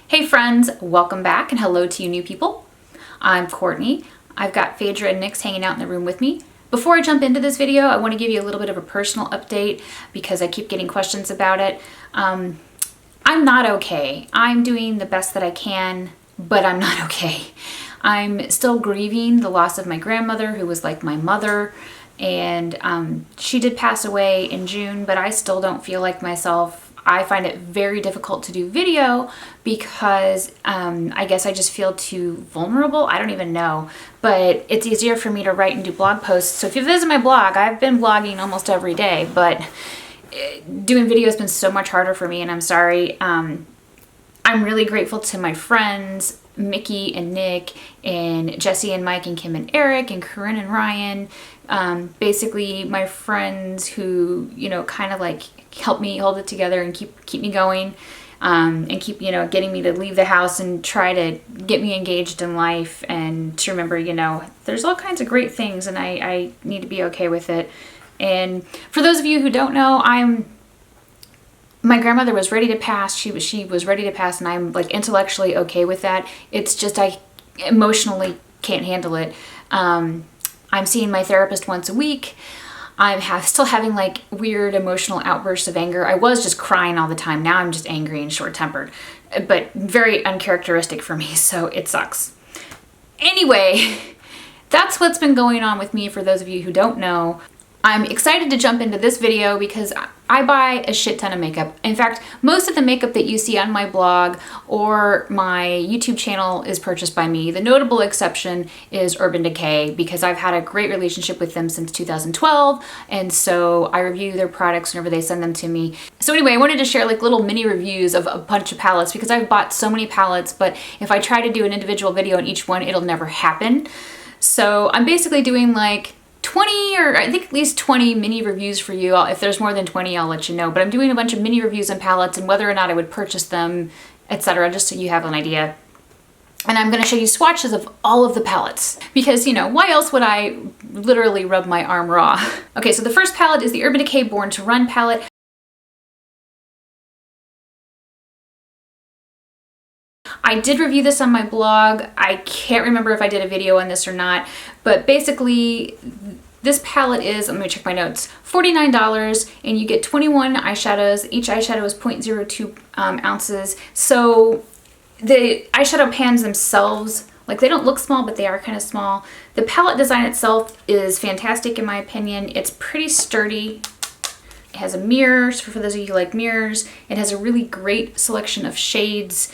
Hey friends, welcome back and hello to you new people. I'm Courtney. I've got Phaedra and Nyx hanging out in the room with me. Before I jump into this video, I want to give you a little bit of a personal update because I keep getting questions about it. I'm not okay. I'm doing the best that I can, but I'm not okay. I'm still grieving the loss of my grandmother, who was like my mother, and she did pass away in June, but I still don't feel like myself. I find it very difficult to do video because I guess I just feel too vulnerable. I don't even know, but it's easier for me to write and do blog posts. So if you visit my blog, I've been blogging almost every day, but doing video has been so much harder for me, and I'm sorry. I'm really grateful to my friends, Mickey and Nick, and Jesse and Mike and Kim and Eric and Corinne and Ryan. Basically my friends who, you know, kind of like help me hold it together and keep me going, and keep, you know, getting me to leave the house and try to get me engaged in life and to remember, you know, there's all kinds of great things and I need to be okay with it. And for those of you who don't know, my grandmother was ready to pass. She was ready to pass, and I'm like intellectually okay with that. It's just I emotionally can't handle it. I'm seeing my therapist once a week. I'm still having like weird emotional outbursts of anger. I was just crying all the time. Now I'm just angry and short-tempered, but very uncharacteristic for me, so it sucks. Anyway, that's what's been going on with me for those of you who don't know. I'm excited to jump into this video because I buy a shit ton of makeup. In fact, most of the makeup that you see on my blog or my YouTube channel is purchased by me. The notable exception is Urban Decay because I've had a great relationship with them since 2012, and so I review their products whenever they send them to me. So anyway, I wanted to share like little mini reviews of a bunch of palettes because I've bought so many palettes, but if I try to do an individual video on each one, it'll never happen. So I'm basically doing like 20 or I think at least 20 mini reviews for you. If there's more than 20, I'll let you know. But I'm doing a bunch of mini reviews on palettes and whether or not I would purchase them, etc., just so you have an idea. And I'm going to show you swatches of all of the palettes because, you know, why else would I literally rub my arm raw? Okay, so the first palette is the Urban Decay Born to Run palette. I did review this on my blog. I can't remember if I did a video on this or not, but basically this palette is, let me check my notes, $49, and you get 21 eyeshadows. Each eyeshadow is 0.02 ounces. So the eyeshadow pans themselves, like they don't look small, but they are kind of small. The palette design itself is fantastic in my opinion. It's pretty sturdy. It has a mirror, so for those of you who like mirrors. It has a really great selection of shades.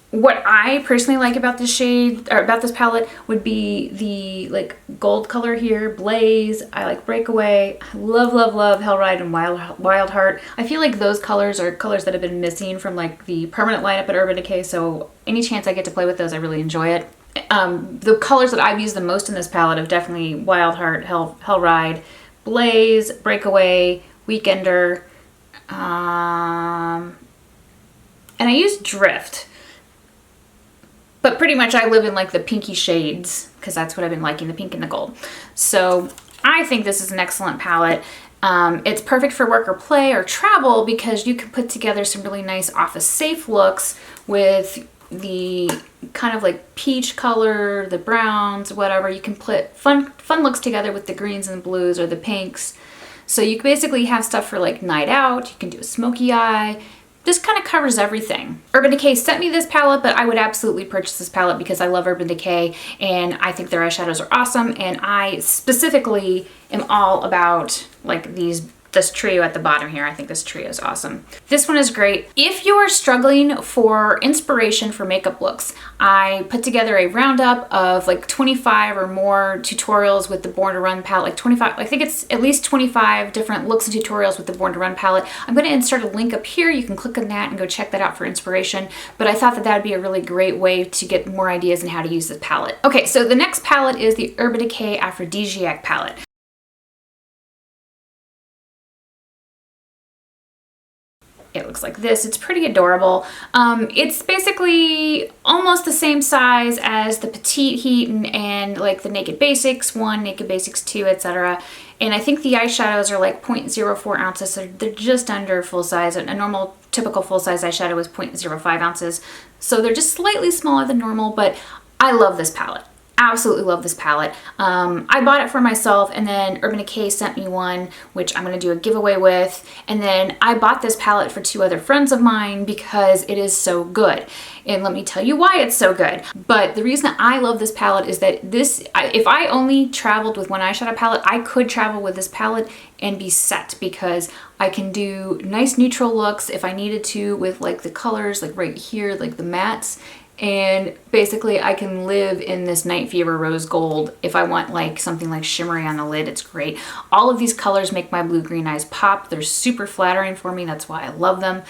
What I personally like about this shade, or about this palette, would be the like gold color here, Blaze. I like Breakaway. I love, love, love Hellride and Wild Heart. I feel like those colors are colors that have been missing from like the permanent lineup at Urban Decay, so any chance I get to play with those, I really enjoy it. The colors that I've used the most in this palette have definitely Wild Heart, Hellride, Blaze, Breakaway, Weekender, and I use Drift. But pretty much I live in like the pinky shades because that's what I've been liking, the pink and the gold. So I think this is an excellent palette. It's perfect for work or play or travel because you can put together some really nice office safe looks with the kind of like peach color, the browns, whatever. You can put fun looks together with the greens and the blues or the pinks. So you basically have stuff for like night out. You can do a smoky eye. This kind of covers everything. Urban Decay sent me this palette, but I would absolutely purchase this palette because I love Urban Decay and I think their eyeshadows are awesome, and I specifically am all about like this trio at the bottom here. I think this trio is awesome. This one is great. If you are struggling for inspiration for makeup looks, I put together a roundup of like 25 or more tutorials with the Born to Run palette, like 25, I think it's at least 25 different looks and tutorials with the Born to Run palette. I'm going to insert a link up here. You can click on that and go check that out for inspiration, but I thought that that would be a really great way to get more ideas on how to use this palette. Okay, so the next palette is the Urban Decay Aphrodisiac palette. It looks like this. It's pretty adorable. It's basically almost the same size as the Petite Heat and like the Naked Basics 1, Naked Basics 2, etc. And I think the eyeshadows are like 0.04 ounces, so they're just under full size. A normal typical full size eyeshadow is 0.05 ounces. So they're just slightly smaller than normal, but I love this palette. Absolutely love this palette. I bought it for myself, and then Urban Decay sent me one, which I'm going to do a giveaway with. And then I bought this palette for 2 other friends of mine because it is so good. And let me tell you why it's so good. But the reason I love this palette is that if I only traveled with one eyeshadow palette, I could travel with this palette and be set, because I can do nice neutral looks if I needed to with like the colors, like right here, like the mattes. And basically I can live in this Night Fever Rose Gold. If I want like something like shimmery on the lid, it's great. All of these colors make my blue-green eyes pop. They're super flattering for me. That's why I love them.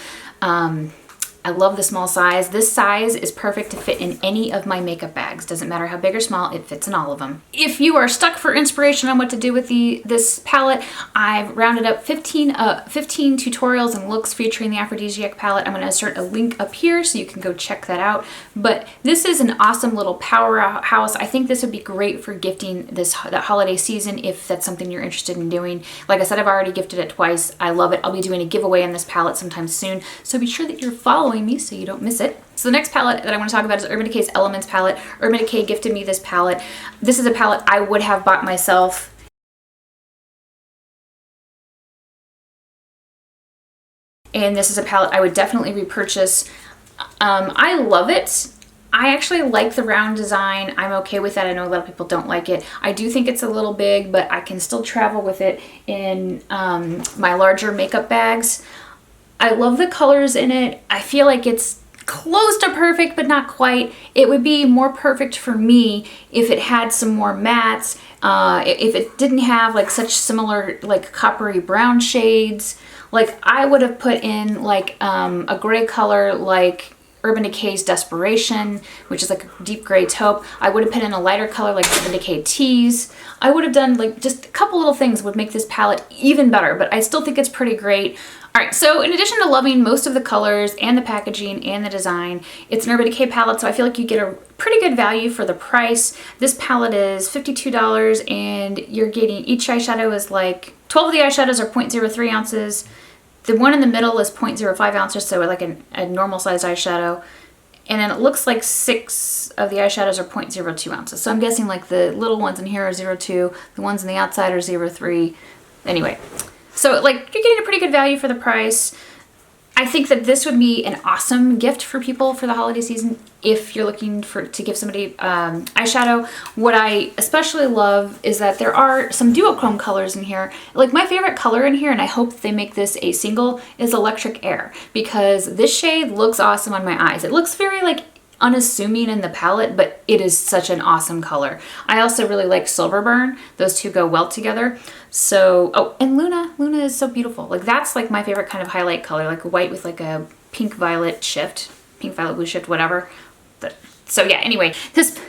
I love the small size. This size is perfect to fit in any of my makeup bags. Doesn't matter how big or small, it fits in all of them. If you are stuck for inspiration on what to do with this palette, I've rounded up 15 tutorials and looks featuring the Aphrodisiac palette. I'm going to insert a link up here so you can go check that out. But this is an awesome little powerhouse. I think this would be great for gifting that holiday season if that's something you're interested in doing. Like I said, I've already gifted it twice. I love it. I'll be doing a giveaway on this palette sometime soon, so be sure that you're following me so you don't miss it. So the next palette that I want to talk about is Urban Decay's Elements palette. Urban Decay gifted me this palette. This is a palette I would have bought myself. And this is a palette I would definitely repurchase. I love it. I actually like the round design. I'm okay with that. I know a lot of people don't like it. I do think it's a little big, but I can still travel with it in my larger makeup bags. I love the colors in it. I feel like it's close to perfect, but not quite. It would be more perfect for me if it had some more mattes, if it didn't have like such similar like coppery brown shades. Like I would have put in like a gray color like Urban Decay's Desperation, which is like a deep gray taupe. I would have put in a lighter color like Urban Decay Tease. I would have done like just a couple little things would make this palette even better, but I still think it's pretty great. All right, so in addition to loving most of the colors and the packaging and the design, it's an Urban Decay palette, so I feel like you get a pretty good value for the price. This palette is $52, and you're getting, each eyeshadow is like, 12 of the eyeshadows are 0.03 ounces. The one in the middle is 0.05 ounces, so like a normal size eyeshadow. And then it looks like 6 of the eyeshadows are 0.02 ounces. So I'm guessing like the little ones in here are 0.2, the ones on the outside are 0.3. Anyway. So like you're getting a pretty good value for the price. I think that this would be an awesome gift for people for the holiday season if you're looking to give somebody eyeshadow. What I especially love is that there are some duochrome colors in here. Like my favorite color in here, and I hope they make this a single, is Electric Air, because this shade looks awesome on my eyes. It looks very like unassuming in the palette, but it is such an awesome color. I also really like Silver Burn. Those two go well together. So, oh, and Luna is so beautiful. Like that's like my favorite kind of highlight color, like white with like a pink violet shift, pink violet blue shift, whatever. So yeah, anyway, this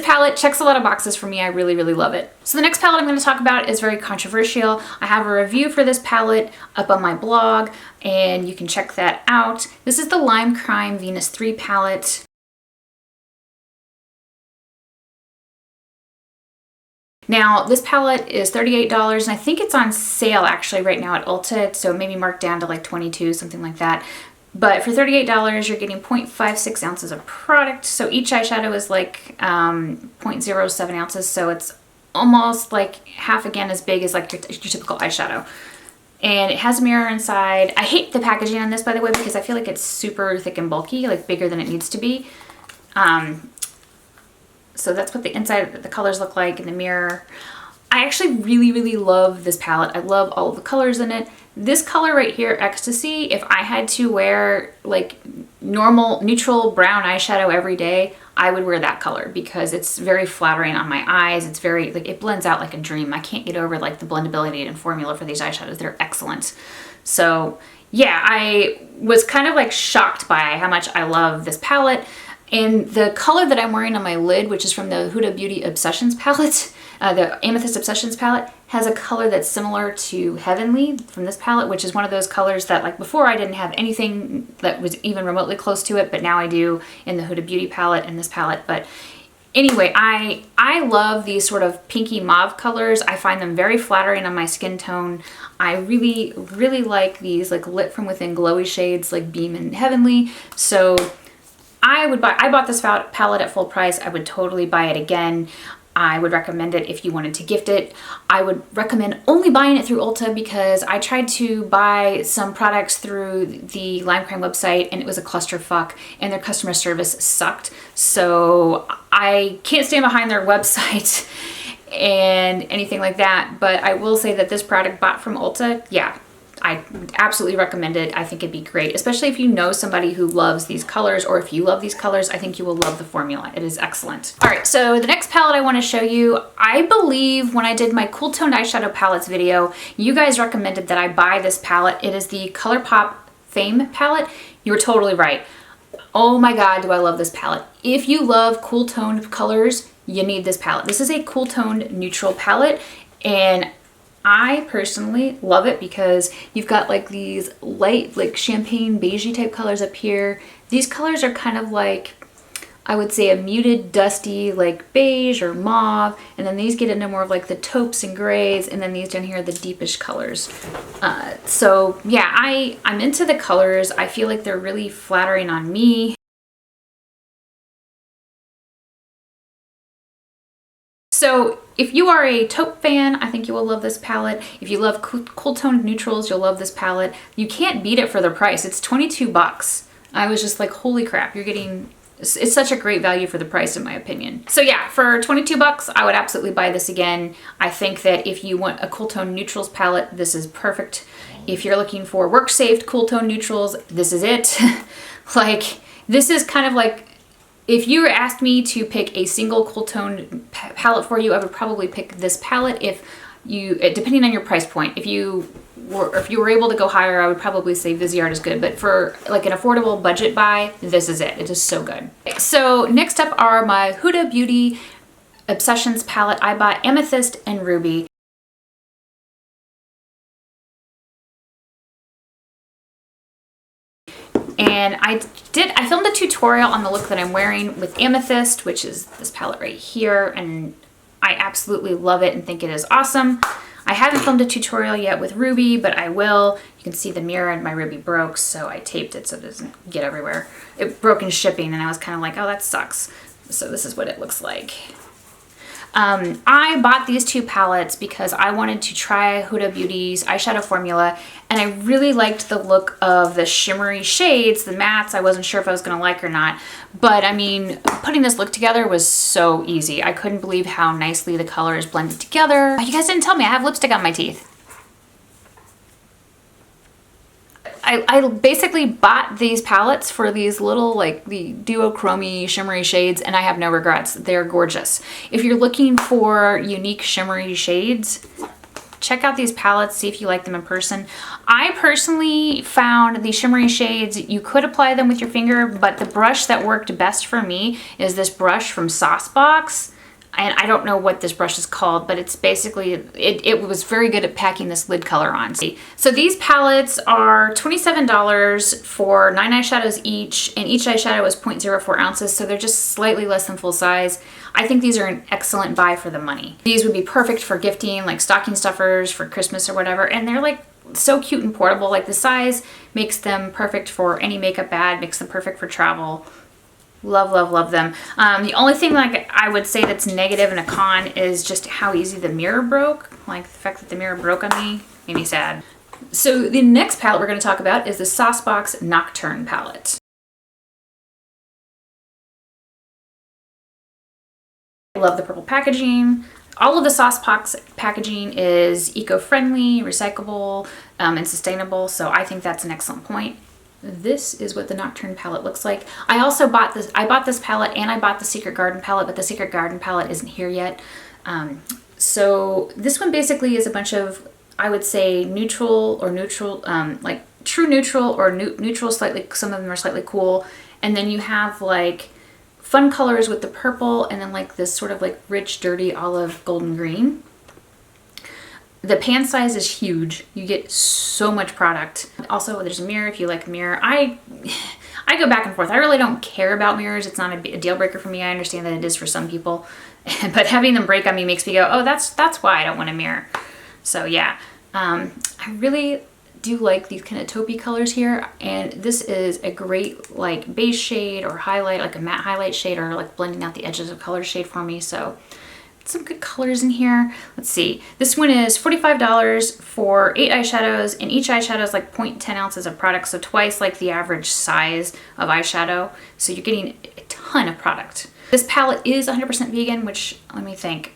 palette checks a lot of boxes for me. I really, really love it. So the next palette I'm going to talk about is very controversial. I have a review for this palette up on my blog, and you can check that out. This is the Lime Crime Venus 3 palette. Now, this palette is $38, and I think it's on sale actually right now at Ulta, so maybe marked down to like $22, something like that. But for $38, you're getting 0.56 ounces of product. So each eyeshadow is like 0.07 ounces. So it's almost like half again as big as like your typical eyeshadow. And it has a mirror inside. I hate the packaging on this, by the way, because I feel like it's super thick and bulky, like bigger than it needs to be. So that's what the inside, the colors look like in the mirror. I actually really, really love this palette. I love all of the colors in it. This color right here, Ecstasy, if I had to wear like normal neutral brown eyeshadow every day, I would wear that color because it's very flattering on my eyes. It's very, like, it blends out like a dream. I can't get over like the blendability and formula for these eyeshadows. They're excellent. So yeah, I was kind of like shocked by how much I love this palette. And the color that I'm wearing on my lid, which is from the Huda Beauty Obsessions palette, the Amethyst Obsessions palette, has a color that's similar to Heavenly from this palette, which is one of those colors that, like, before I didn't have anything that was even remotely close to it, but now I do in the Huda Beauty palette and this palette. But Anyway, I love these sort of pinky mauve colors. I find them very flattering on my skin tone. I really, really like these like lit from within glowy shades like Beam and Heavenly. So I bought this palette at full price. I would totally buy it again. I would recommend it if you wanted to gift it. I would recommend only buying it through Ulta because I tried to buy some products through the Lime Crime website and it was a clusterfuck and their customer service sucked. So I can't stand behind their website and anything like that. But I will say that this product bought from Ulta, yeah, I absolutely recommend it. I think it'd be great, especially if you know somebody who loves these colors, or if you love these colors, I think you will love the formula. It is excellent. All right, so the next palette I want to show you, I believe when I did my cool toned eyeshadow palettes video, you guys recommended that I buy this palette. It is the Colorpop Fame palette. You were totally right. Oh my God, do I love this palette. If you love cool toned colors, you need this palette. This is a cool toned neutral palette, and I personally love it because you've got like these light, like champagne beigey type colors up here. These colors are kind of like, I would say, a muted, dusty, like beige or mauve. And then these get into more of like the taupes and grays. And then these down here are the deepish colors. So yeah, I'm into the colors. I feel like they're really flattering on me. So if you are a taupe fan, I think you will love this palette. If you love cool toned neutrals, you'll love this palette. You can't beat it for the price. It's 22 bucks. I was just like, holy crap, you're getting, it's such a great value for the price in my opinion. So yeah, for 22 bucks, I would absolutely buy this again. I think that if you want a cool tone neutrals palette, this is perfect. If you're looking for work safe cool tone neutrals, this is it. Like, this is kind of like, if you asked me to pick a single cool tone palette for you, I would probably pick this palette. If you, depending on your price point, if you were able to go higher, I would probably say Viseart is good. But for like an affordable budget buy, this is it. It is so good. So next up are my Huda Beauty Obsessions palette. I bought Amethyst and Ruby. And I filmed a tutorial on the look that I'm wearing with Amethyst, which is this palette right here, and I absolutely love it and think it is awesome. I haven't filmed a tutorial yet with Ruby, but I will. You can see the mirror and my Ruby broke, so I taped it so it doesn't get everywhere. It broke in shipping, and I was kind of like, oh, that sucks. So this is what it looks like. I bought these two palettes because I wanted to try Huda Beauty's eyeshadow formula, and I really liked the look of the shimmery shades, the mattes. I wasn't sure if I was going to like or not, but I mean, putting this look together was so easy. I couldn't believe how nicely the colors blended together. You guys didn't tell me I have lipstick on my teeth. I basically bought these palettes for these little like the duochrome shimmery shades, and I have no regrets. They're gorgeous. If you're looking for unique shimmery shades, check out these palettes, see if you like them in person. I personally found the shimmery shades, you could apply them with your finger, but the brush that worked best for me is this brush from Saucebox. And I don't know what this brush is called, but it's basically, it was very good at packing this lid color on. So these palettes are $27 for 9 eyeshadows each, and each eyeshadow is 0.04 ounces, so they're just slightly less than full size. I think these are an excellent buy for the money. These would be perfect for gifting, like stocking stuffers for Christmas or whatever, and they're like so cute and portable. Like the size makes them perfect for any makeup bag, makes them perfect for travel. Love, love, love them. The only thing like I would say that's negative and a con is just how easy the mirror broke. Like the fact that the mirror broke on me made me sad. So the next palette we're going to talk about is the Saucebox Nocturne palette. I love the purple packaging. All of the Saucebox packaging is eco-friendly, recyclable, and sustainable, so I think that's an excellent point. This is what the Nocturne palette looks like. I also bought this, I bought this palette and I bought the Secret Garden palette, but the Secret Garden palette isn't here yet. So this one basically is a bunch of, I would say, neutral or neutral, like true neutral or neutral slightly, some of them are slightly cool. And then you have like fun colors with the purple and then like this sort of like rich, dirty olive golden green. The pan size is huge. You get so much product. Also, there's a mirror if you like a mirror. I I go back and forth. I really don't care about mirrors. It's not a deal breaker for me. I understand that it is for some people, but having them break on me makes me go, oh, that's why I don't want a mirror. So yeah, I really do like these kind of taupey colors here, and this is a great like base shade or highlight, like a matte highlight shade, or like blending out the edges of color shade for me. So some good colors in here. Let's see, this one is $45 for 8 eyeshadows, and each eyeshadow is like 0.10 ounces of product, so twice like the average size of eyeshadow, so you're getting a ton of product. This palette is 100% vegan, which, let me think.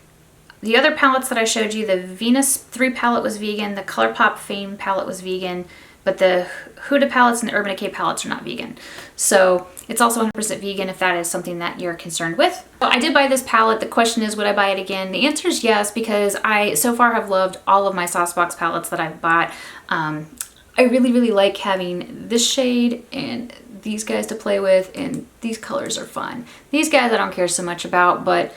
The other palettes that I showed you, the Venus 3 palette was vegan, the Colorpop Fame palette was vegan, but the Huda palettes and the Urban Decay palettes are not vegan. So it's also 100% vegan if that is something that you're concerned with. So I did buy this palette. The question is, would I buy it again? The answer is yes, because I so far have loved all of my Saucebox palettes that I've bought. I really, really like having this shade and these guys to play with, and these colors are fun. These guys I don't care so much about, but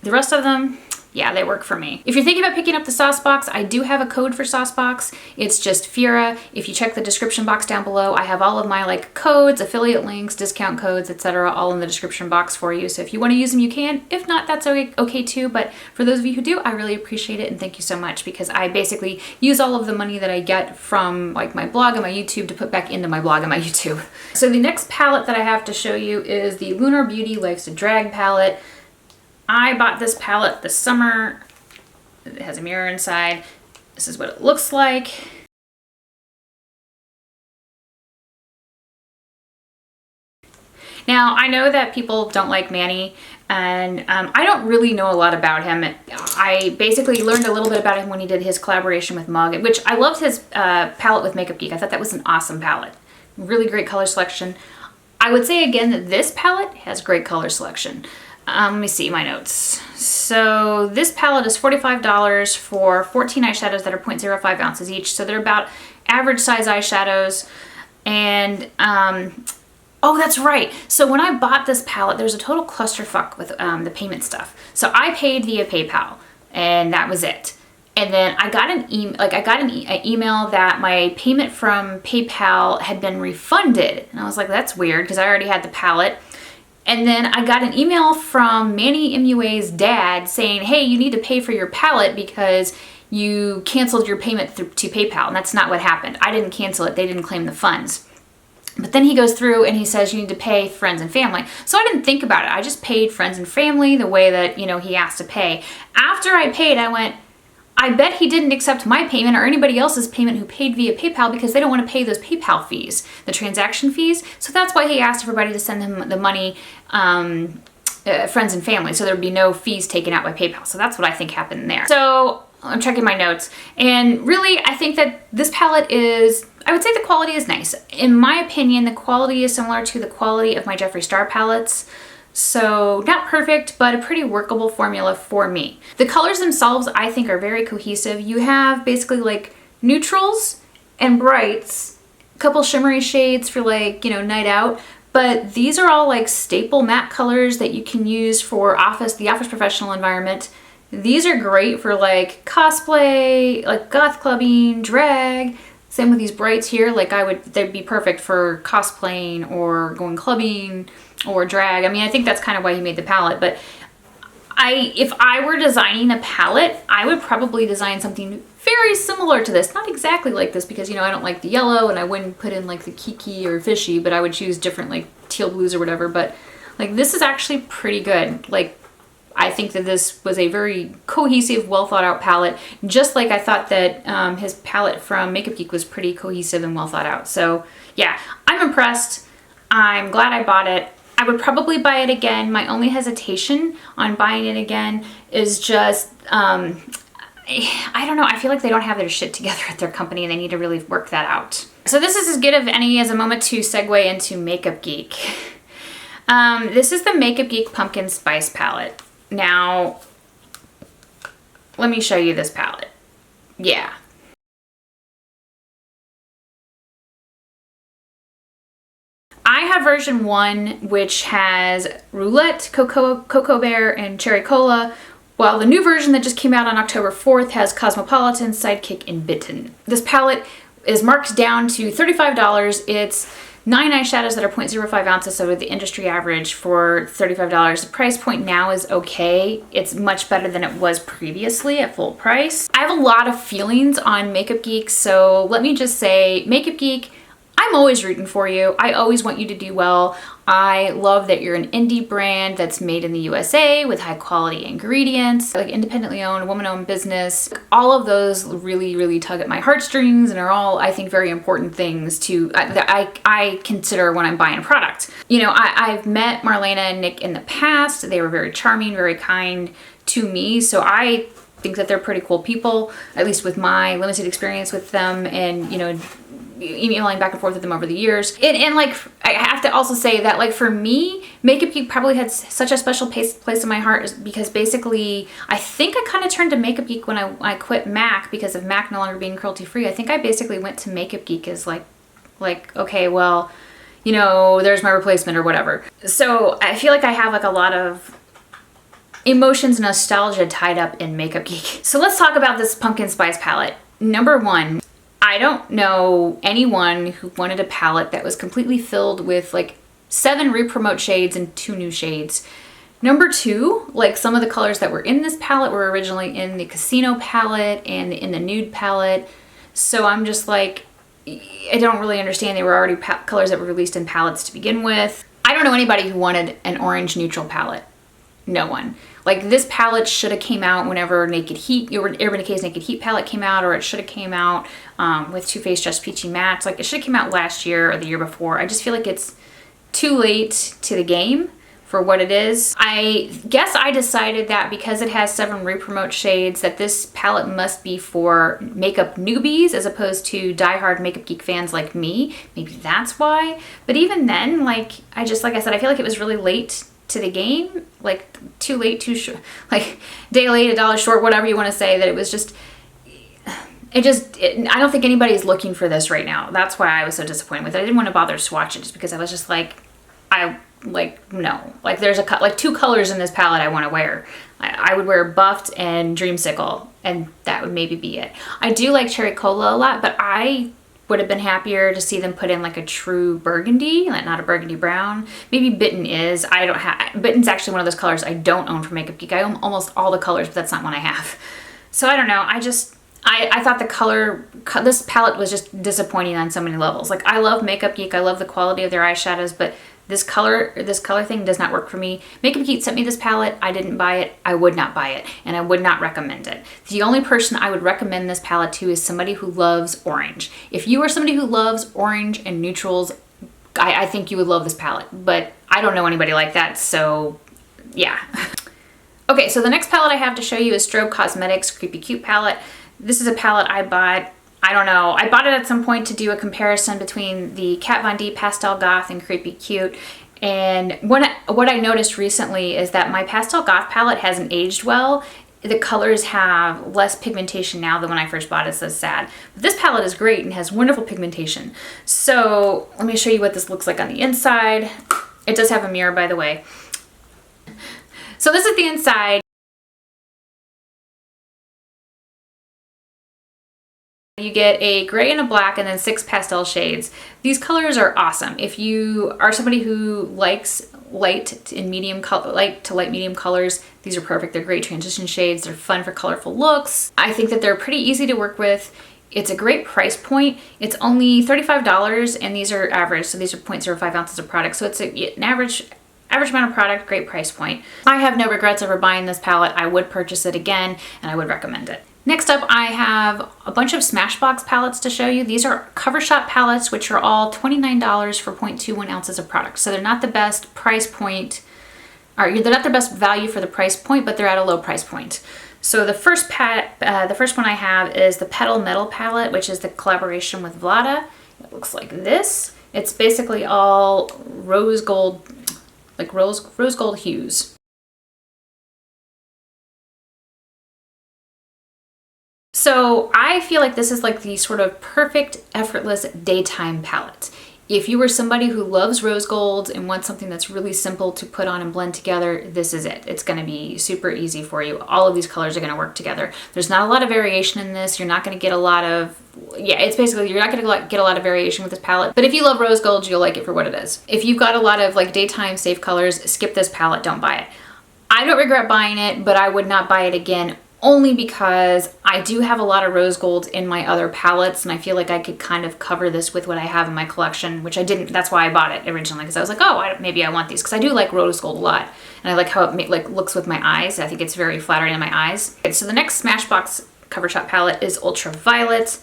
the rest of them, yeah, they work for me. If you're thinking about picking up the Saucebox, I do have a code for Saucebox. It's just Phyrra. If you check the description box down below, I have all of my like codes, affiliate links, discount codes, etc., all in the description box for you. So if you want to use them, you can. If not, that's okay too. But for those of you who do, I really appreciate it, and thank you so much, because I basically use all of the money that I get from like my blog and my YouTube to put back into my blog and my YouTube. So the next palette that I have to show you is the Lunar Beauty Life's a Drag palette. I bought this palette this summer. It has a mirror inside. This is what it looks like. Now, I know that people don't like Manny, and I don't really know a lot about him. I basically learned a little bit about him when he did his collaboration with Mug, which I loved his palette with Makeup Geek. I thought that was an awesome palette. Really great color selection. I would say again that this palette has great color selection. Let me see my notes. So this palette is $45 for 14 eyeshadows that are 0.05 ounces each. So they're about average size eyeshadows. And, oh, that's right. So when I bought this palette, there's a total clusterfuck with the payment stuff. So I paid via PayPal, and that was it. And then I got an email that my payment from PayPal had been refunded. And I was like, that's weird, because I already had the palette. And then I got an email from Manny MUA's dad saying, hey, you need to pay for your palette because you canceled your payment to PayPal. And that's not what happened. I didn't cancel it. They didn't claim the funds. But then he goes through and he says you need to pay friends and family. So I didn't think about it. I just paid friends and family the way that, you know, he asked to pay. After I paid, I went, I bet he didn't accept my payment or anybody else's payment who paid via PayPal, because they don't want to pay those PayPal fees, the transaction fees. So that's why he asked everybody to send him the money, friends and family, so there'd be no fees taken out by PayPal. So that's what I think happened there. So I'm checking my notes, and really I think that this palette is, I would say the quality is nice. In my opinion, the quality is similar to the quality of my Jeffree Star palettes. So not perfect, but a pretty workable formula for me. The colors themselves I think are very cohesive. You have basically like neutrals and brights, a couple shimmery shades for like, you know, night out, but these are all like staple matte colors that you can use for the office professional environment. These are great for like cosplay, like goth clubbing, drag. Same with these brights here, like they'd be perfect for cosplaying or going clubbing or drag. I mean, I think that's kind of why he made the palette, but if I were designing a palette, I would probably design something very similar to this. Not exactly like this, because, you know, I don't like the yellow and I wouldn't put in like the Kiki or Fishy, but I would choose different like teal blues or whatever. But like this is actually pretty good. Like I think that this was a very cohesive, well thought out palette, just like I thought that his palette from Makeup Geek was pretty cohesive and well thought out. So yeah, I'm impressed. I'm glad I bought it. I would probably buy it again. My only hesitation on buying it again is just, I don't know, I feel like they don't have their shit together at their company and they need to really work that out. So this is as good of any as a moment to segue into Makeup Geek. This is the Makeup Geek Pumpkin Spice palette. Now, let me show you this palette. Yeah. I have version 1, which has Roulette, Cocoa Bear, and Cherry Cola, while the new version that just came out on October 4th has Cosmopolitan, Sidekick, and Bitten. This palette is marked down to $35. It's 9 eyeshadows that are 0.05 ounces, so the industry average for $35. The price point now is okay. It's much better than it was previously at full price. I have a lot of feelings on Makeup Geek, so let me just say, Makeup Geek, I'm always rooting for you. I always want you to do well. I love that you're an indie brand that's made in the USA with high quality ingredients, like independently owned, woman-owned business. All of those really, really tug at my heartstrings and are all, I think, very important things that I consider when I'm buying a product. You know, I've met Marlena and Nick in the past. They were very charming, very kind to me. So I think that they're pretty cool people, at least with my limited experience with them and, you know, emailing back and forth with them over the years. And like, I have to also say that, like, for me, Makeup Geek probably had such a special place in my heart because basically, I think I kind of turned to Makeup Geek when I quit MAC because of MAC no longer being cruelty-free. I think I basically went to Makeup Geek as like, okay, well, you know, there's my replacement or whatever. So I feel like I have like a lot of emotions, nostalgia tied up in Makeup Geek. So let's talk about this pumpkin spice palette. Number one, I don't know anyone who wanted a palette that was completely filled with like 7 re-promote shades and 2 new shades. Number two, like some of the colors that were in this palette were originally in the Casino palette and in the Nude palette. So I'm just like, I don't really understand. They were already colors that were released in palettes to begin with. I don't know anybody who wanted an orange neutral palette. No one. Like, this palette should have came out whenever Naked Heat, Urban Decay's Naked Heat palette came out, or it should have came out with Too Faced Just Peachy Mattes. Like, it should have came out last year or the year before. I just feel like it's too late to the game for what it is. I guess I decided that because it has 7 re-promote shades that this palette must be for makeup newbies as opposed to diehard Makeup Geek fans like me. Maybe that's why. But even then, like I said, I feel like it was really late to the game, like too late, too short, like day late, a dollar short, whatever you want to say, that it was just, I don't think anybody's looking for this right now. That's why I was so disappointed with it. I didn't want to bother swatch it just because I was just like, no, like there's like 2 colors in this palette I want to wear. I would wear Buffed and Dreamsicle, and that would maybe be it. I do like Cherry Cola a lot, but I would have been happier to see them put in like a true burgundy, like not a burgundy brown. Maybe Bitten is. Bitten's actually one of those colors I don't own from Makeup Geek. I own almost all the colors, but that's not one I have. So I don't know. I thought this palette was just disappointing on so many levels. Like, I love Makeup Geek. I love the quality of their eyeshadows, but this color thing does not work for me. Makeup Geek sent me this palette. I didn't buy it. I would not buy it, and I would not recommend it. The only person I would recommend this palette to is somebody who loves orange. If you are somebody who loves orange and neutrals, I think you would love this palette, but I don't know anybody like that, so yeah. Okay, so the next palette I have to show you is Strobe Cosmetics Creepy Cute palette. This is a palette I bought, I don't know, I bought it at some point to do a comparison between the Kat Von D Pastel Goth and Creepy Cute. And what I noticed recently is that my Pastel Goth palette hasn't aged well. The colors have less pigmentation now than when I first bought it, so sad. But this palette is great and has wonderful pigmentation. So let me show you what this looks like on the inside. It does have a mirror, by the way. So this is the inside. You get a gray and a black and then 6 pastel shades. These colors are awesome. If you are somebody who likes light to light medium colors, these are perfect. They're great transition shades. They're fun for colorful looks. I think that they're pretty easy to work with. It's a great price point. It's only $35 and these are average. So these are 0.05 ounces of product. So it's an average amount of product, great price point. I have no regrets over buying this palette. I would purchase it again and I would recommend it. Next up, I have a bunch of Smashbox palettes to show you. These are Cover Shop palettes, which are all $29 for 0.21 ounces of product. So they're not the best price point, or they're not the best value for the price point, but they're at a low price point. So the first one I have is the Petal Metal palette, which is the collaboration with Vlada. It looks like this. It's basically all rose gold, like rose gold hues. So I feel like this is like the sort of perfect effortless daytime palette. If you are somebody who loves rose gold and wants something that's really simple to put on and blend together, this is it. It's gonna be super easy for you. All of these colors are gonna work together. There's not a lot of variation in this. You're not gonna get a lot of, yeah, it's basically, you're not gonna get a lot of variation with this palette, but if you love rose gold, you'll like it for what it is. If you've got a lot of like daytime safe colors, skip this palette, don't buy it. I don't regret buying it, but I would not buy it again, only because I do have a lot of rose gold in my other palettes, and I feel like I could kind of cover this with what I have in my collection, which I didn't. That's why I bought it originally, because I was like, oh, maybe I want these, because I do like rose gold a lot, and I like how it looks with my eyes. I think it's very flattering in my eyes. Okay, so the next Smashbox Cover Shop palette is Ultraviolet,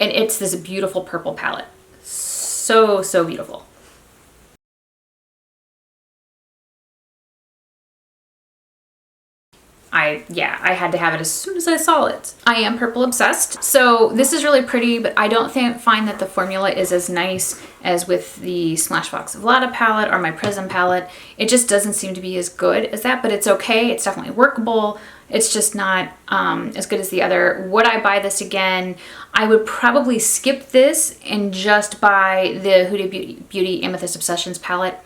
and it's this beautiful purple palette. So beautiful. I had to have it as soon as I saw it. I am purple obsessed. So this is really pretty, but I don't find that the formula is as nice as with the Smashbox Vlada palette or my Prism palette. It just doesn't seem to be as good as that, but it's okay. It's definitely workable. It's just not as good as the other. Would I buy this again? I would probably skip this and just buy the Huda Beauty Amethyst Obsessions palette,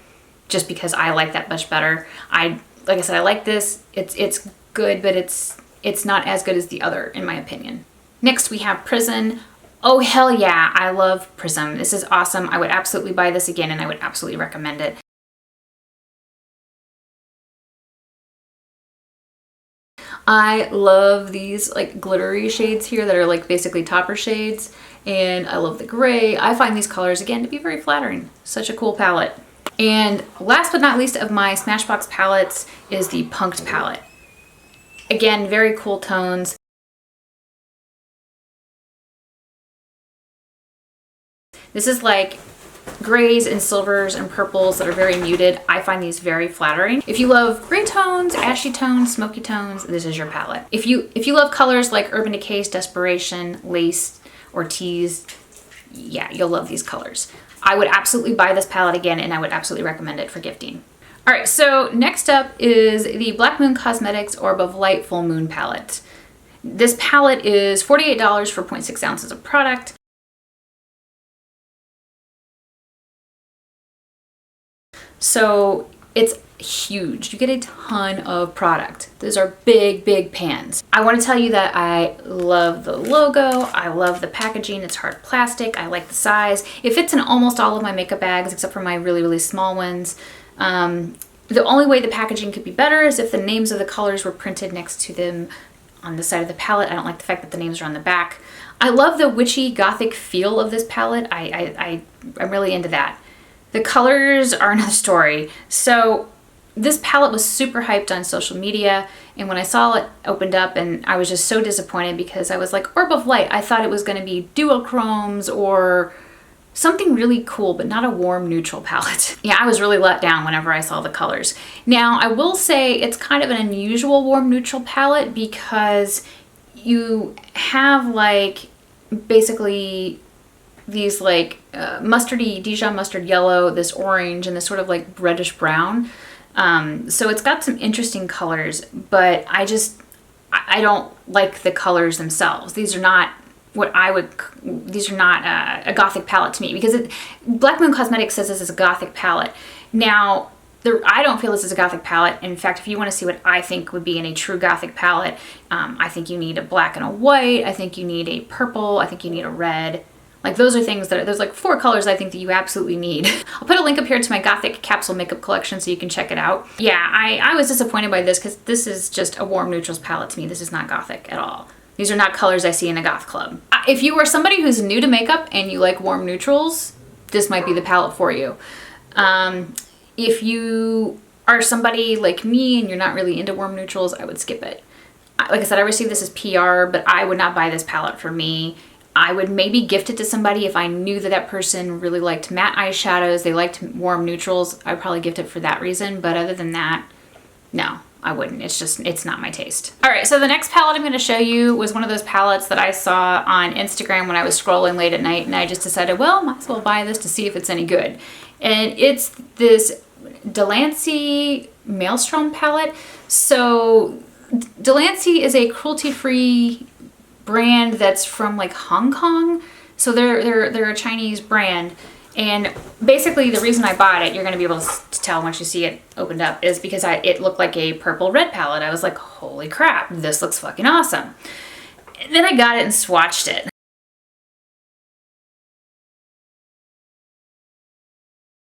just because I like that much better. Like I said, I like this. It's good, but it's not as good as the other, in my opinion. Next, we have Prism. Oh, hell yeah, I love Prism. This is awesome. I would absolutely buy this again, and I would absolutely recommend it. I love these like glittery shades here that are like basically topper shades, and I love the gray. I find these colors, again, to be very flattering. Such a cool palette. And last but not least of my Smashbox palettes is the Punked palette. Again, very cool tones. This is like grays and silvers and purples that are very muted. I find these very flattering. If you love gray tones, ashy tones, smoky tones, this is your palette. If you love colors like Urban Decay's Desperation, Lace, or Tease, yeah, you'll love these colors. I would absolutely buy this palette again, and I would absolutely recommend it for gifting. All right, so next up is the Black Moon Cosmetics Orb of Light Full Moon palette. This palette is $48 for 0.6 ounces of product. So it's huge. You get a ton of product. Those are big pans. I want to tell you that I love the logo. I love the packaging. It's hard plastic. I like the size. It fits in almost all of my makeup bags except for my really small ones. The only way the packaging could be better is if the names of the colors were printed next to them on the side of the palette. I don't like the fact that the names are on the back. I love the witchy gothic feel of this palette. I'm really into that. The colors are another story. So this palette was super hyped on social media, and when I saw it opened up, and I was just so disappointed because I was like, Orb of Light, I thought it was going to be duochromes or something really cool, but not a warm neutral palette. Yeah, I was really let down whenever I saw the colors. Now, I will say it's kind of an unusual warm neutral palette because you have like basically these like mustardy, Dijon mustard yellow, this orange, and this sort of like reddish brown. So it's got some interesting colors, but I don't like the colors themselves. These are not a gothic palette to me, because Black Moon Cosmetics says this is a gothic palette. Now, I don't feel this is a gothic palette. In fact, if you want to see what I think would be in a true gothic palette, I think you need a black and a white. I think you need a purple. I think you need a red. Like, those are things that there's like 4 colors I think that you absolutely need. I'll put a link up here to my Gothic capsule makeup collection so you can check it out. Yeah, I was disappointed by this because this is just a warm neutrals palette to me. This is not gothic at all. These are not colors I see in a goth club. If you are somebody who's new to makeup and you like warm neutrals, this might be the palette for you. If you are somebody like me and you're not really into warm neutrals, I would skip it. Like I said, I received this as PR, but I would not buy this palette for me. I would maybe gift it to somebody if I knew that that person really liked matte eyeshadows, they liked warm neutrals. I'd probably gift it for that reason, but other than that, no, I wouldn't. It's not my taste. All right, so the next palette I'm gonna show you was one of those palettes that I saw on Instagram when I was scrolling late at night, and I just decided, well, might as well buy this to see if it's any good. And it's this Delancey Maelstrom palette. So Delancey is a cruelty-free brand that's from like Hong Kong. So they're a Chinese brand, And basically the reason I bought it, you're gonna be able to tell once you see it opened up, is because it looked like a purple red palette. I was like, holy crap, this looks fucking awesome. And then I got it and swatched it.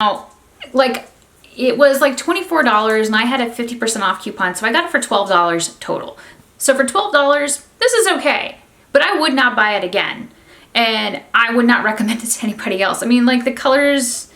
Now, like, it was like $24 and I had a 50% off coupon, so I got it for $12 total. So for $12, this is okay, but I would not buy it again. And I would not recommend it to anybody else. I mean, like, the colors,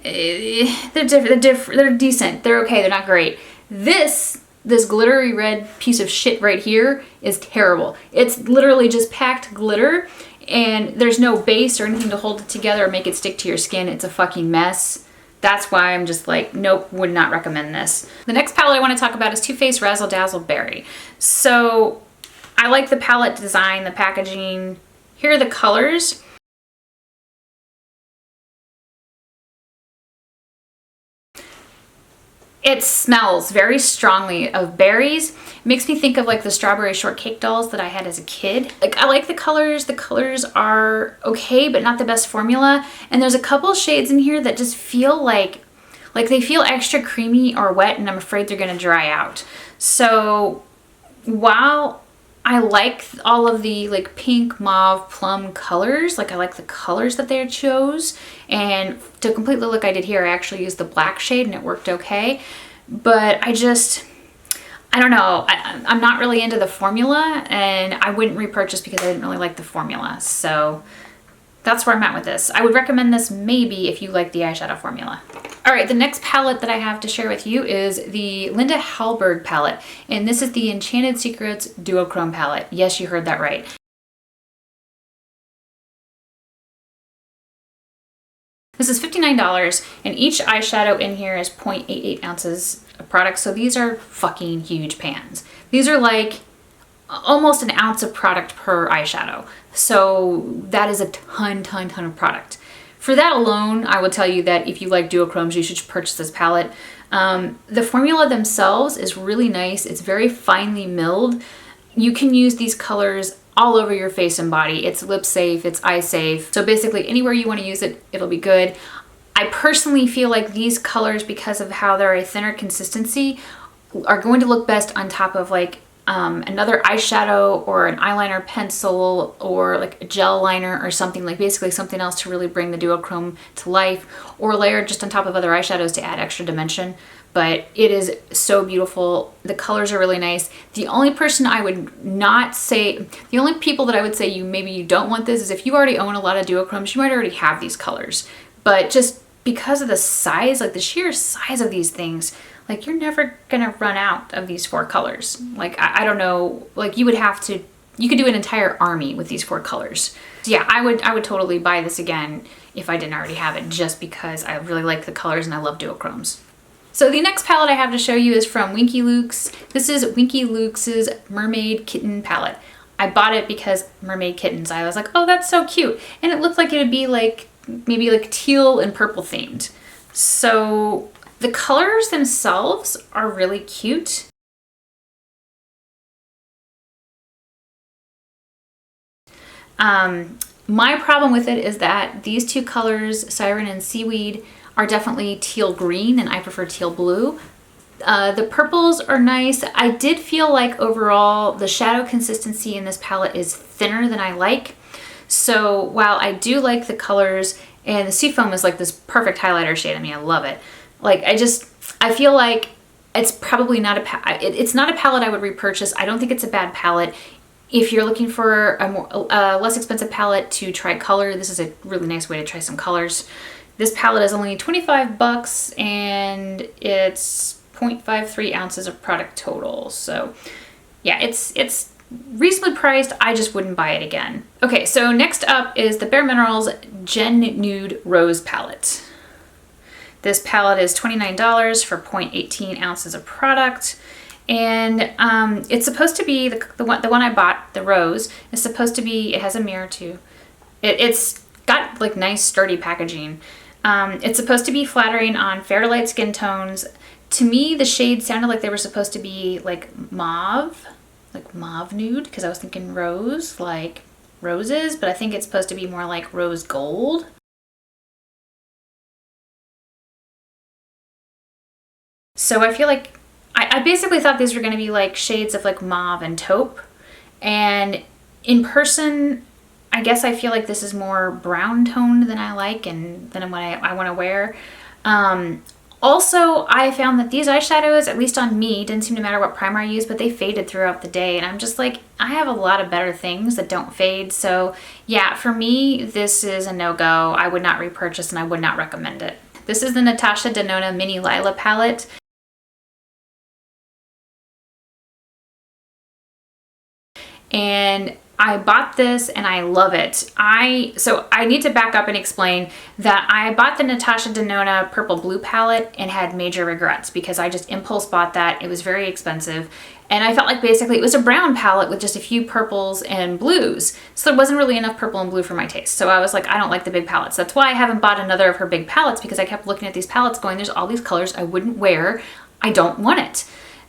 they're decent. They're okay, they're not great. This glittery red piece of shit right here is terrible. It's literally just packed glitter, and there's no base or anything to hold it together or make it stick to your skin. It's a fucking mess. That's why I'm just like, nope, would not recommend this. The next palette I want to talk about is Too Faced Razzle Dazzle Berry. So I like the palette design, the packaging. Here are the colors. It smells very strongly of berries. It makes me think of like the strawberry shortcake dolls that I had as a kid. Like, I like the colors. The colors are okay, but not the best formula. And there's a couple shades in here that just feel like they feel extra creamy or wet, and I'm afraid they're gonna dry out. So while I like all of the like pink, mauve, plum colors, like I like the colors that they chose, and to complete the look I did here, I actually used the black shade and it worked okay. But I don't know, I'm not really into the formula, and I wouldn't repurchase because I didn't really like the formula. So that's where I'm at with this. I would recommend this maybe if you like the eyeshadow formula. All right, the next palette that I have to share with you is the Linda Hallberg palette, and this is the Enchanted Secrets Duochrome palette. Yes, you heard that right. This is $59, and each eyeshadow in here is 0.88 ounces of product, so these are fucking huge pans. These are like almost an ounce of product per eyeshadow, so that is a ton of product. For that alone, I would tell you that if you like duochromes, you should purchase this palette. The formula themselves is really nice. It's very finely milled. You can use these colors all over your face and body. It's lip safe, it's eye safe. So basically anywhere you want to use it, it'll be good. I personally feel like these colors, because of how they're a thinner consistency, are going to look best on top of like another eyeshadow or an eyeliner pencil or like a gel liner or something, like basically something else to really bring the duochrome to life, or layer just on top of other eyeshadows to add extra dimension. But it is so beautiful. The colors are really nice. The only person I would not say, the only people that I would say maybe you don't want this is if you already own a lot of duochromes, you might already have these colors. But just because of the size, like the sheer size of these things, like you're never gonna run out of these 4 colors. Like, I don't know, like you could do an entire army with these 4 colors. So yeah, I would totally buy this again if I didn't already have it, just because I really like the colors and I love duochromes. So the next palette I have to show you is from Winky Lucas. This is Winky Lucas's Mermaid Kitten palette. I bought it because mermaid kittens. I was like, oh, that's so cute. And it looked like it would be like, maybe like teal and purple themed. So the colors themselves are really cute. My problem with it is that these 2 colors, Siren and Seaweed, are definitely teal green, and I prefer teal blue. The purples are nice. I did feel like overall the shadow consistency in this palette is thinner than I like. So while I do like the colors, and the Seafoam is like this perfect highlighter shade, I mean, I love it. Like, I feel like it's probably not it's not a palette I would repurchase. I don't think it's a bad palette. If you're looking for a less expensive palette to try color, this is a really nice way to try some colors. This palette is only 25 bucks and it's 0.53 ounces of product total. So yeah, it's reasonably priced. I just wouldn't buy it again. Okay, so next up is the Bare Minerals Gen Nude Rose palette. This palette is $29 for 0.18 ounces of product. And it's supposed to be, the one I bought, the rose, is supposed to be, it has a mirror too. It's got like nice sturdy packaging. It's supposed to be flattering on fair to light skin tones. To me, the shades sounded like they were supposed to be like mauve nude, because I was thinking rose, like roses, but I think it's supposed to be more like rose gold. So I feel like I basically thought these were going to be like shades of like mauve and taupe. And in person, I guess I feel like this is more brown toned than I like and than what I want to wear. Also, I found that these eyeshadows, at least on me, didn't seem to matter what primer I used, but they faded throughout the day. And I'm just like, I have a lot of better things that don't fade. So yeah, for me, this is a no-go. I would not repurchase and I would not recommend it. This is the Natasha Denona Mini Lila palette. And I bought this and I love it. So I need to back up and explain that I bought the Natasha Denona Purple Blue palette and had major regrets because I just impulse bought that. It was very expensive. And I felt like basically it was a brown palette with just a few purples and blues. So there wasn't really enough purple and blue for my taste. So I was like, I don't like the big palettes. That's why I haven't bought another of her big palettes, because I kept looking at these palettes going, there's all these colors I wouldn't wear. I don't want it.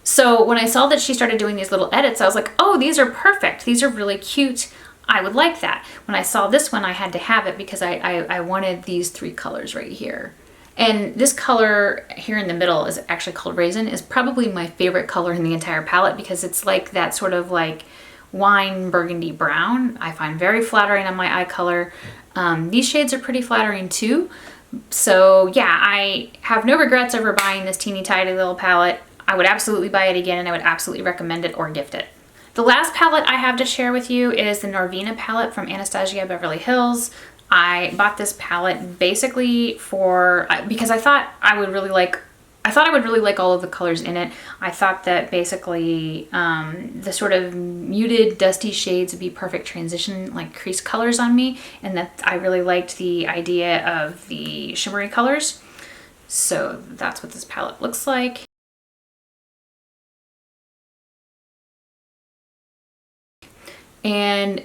So when I saw that she started doing these little edits, I was like, oh, these are perfect. These are really cute. I would like that. When I saw this one, I had to have it because I wanted these three colors right here. And this color here in the middle is actually called Raisin, is probably my favorite color in the entire palette because it's like that sort of like wine burgundy brown. I find very flattering on my eye color. These shades are pretty flattering too. So yeah, I have no regrets over buying this teeny tiny little palette. I would absolutely buy it again and I would absolutely recommend it or gift it. The last palette I have to share with you is the Norvina palette from Anastasia Beverly Hills. I bought this palette basically because I thought I would really like all of the colors in it. I thought that basically the sort of muted dusty shades would be perfect transition like crease colors on me, and that I really liked the idea of the shimmery colors. So that's what this palette looks like. And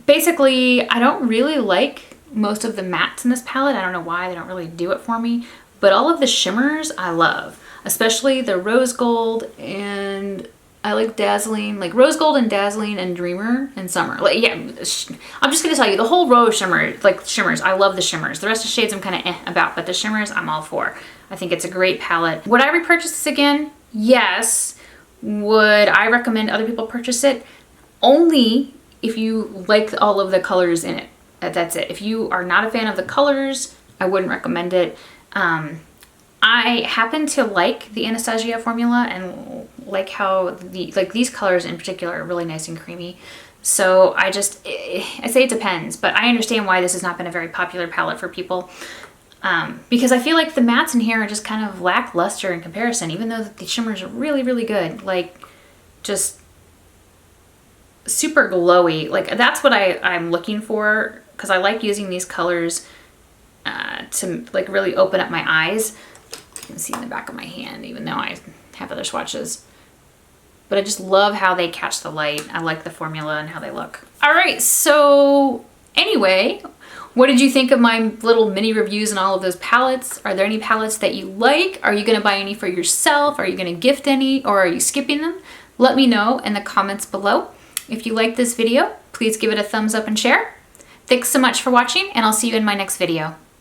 basically, I don't really like most of the mattes in this palette. I don't know why, they don't really do it for me. But all of the shimmers I love, especially the rose gold, and I like dazzling, like rose gold and dazzling and dreamer and summer. Like, yeah, I'm just gonna tell you, the whole row of shimmers, I love the shimmers. The rest of the shades I'm kind of about, but the shimmers I'm all for. I think it's a great palette. Would I repurchase this again? Yes. Would I recommend other people purchase it? Only if you like all of the colors in it. That's it. If you are not a fan of the colors, I wouldn't recommend it. I happen to like the Anastasia formula and like how these colors in particular are really nice and creamy. So I say it depends, but I understand why this has not been a very popular palette for people. Because I feel like the mattes in here are just kind of lackluster in comparison, even though the shimmers are really, really good. Like, just super glowy. Like, that's what I'm looking for, because I like using these colors to like really open up my eyes. You can see in the back of my hand, even though I have other swatches. But I just love how they catch the light. I like the formula and how they look. All right, so anyway, what did you think of my little mini reviews and all of those palettes? Are there any palettes that you like? Are you gonna buy any for yourself? Are you gonna gift any, or are you skipping them? Let me know in the comments below. If you liked this video, please give it a thumbs up and share. Thanks so much for watching, and I'll see you in my next video.